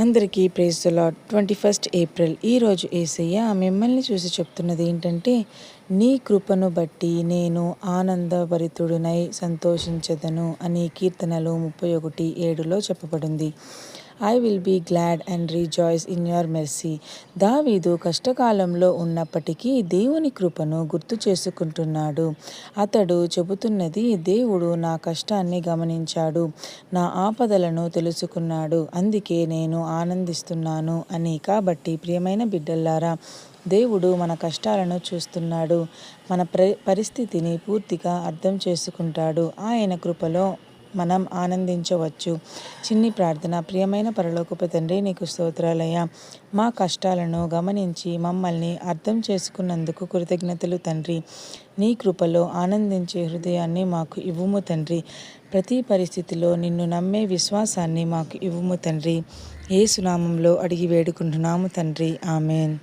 అందరికీ praise the lord. 21 April ఈరోజు యేసయ్య మిమ్మల్ని చూసి చెప్తున్నది ఏంటంటే, నీ కృపను బట్టి నేను ఆనందభరితుడినై సంతోషించెదను అని కీర్తనలు 31:7లో చెప్పబడింది. I will be glad and rejoice in your mercy. దావీదు కష్టకాలంలో ఉన్నప్పటికీ దేవుని కృపను గుర్తు చేసుకుంటున్నాడు. అతడు చెబుతున్నది, దేవుడు నా కష్టాన్ని గమనించాడు, నా ఆపదలను తెలుసుకున్నాడు, అందుకే నేను ఆనందిస్తున్నాను అని. కాబట్టి ప్రియమైన బిడ్డలారా, దేవుడు మన కష్టాలను చూస్తున్నాడు, మన పరిస్థితిని పూర్తిగా అర్థం చేసుకుంటాడు. ఆయన కృపలో మనం ఆనందించవచ్చు. చిన్ని ప్రార్థన. ప్రియమైన పరలోకపు తండ్రి, నీకు స్తోత్రాలయ్యా. మా కష్టాలను గమనించి మమ్మల్ని అర్థం చేసుకున్నందుకు కృతజ్ఞతలు తండ్రి. నీ కృపలో ఆనందించే హృదయాన్ని మాకు ఇవ్వుము తండ్రి. ప్రతి పరిస్థితిలో నిన్ను నమ్మే విశ్వాసాన్ని మాకు ఇవ్వుము తండ్రి. యేసు నామములో అడిగి వేడుకుంటున్నాము తండ్రి. ఆమేన్.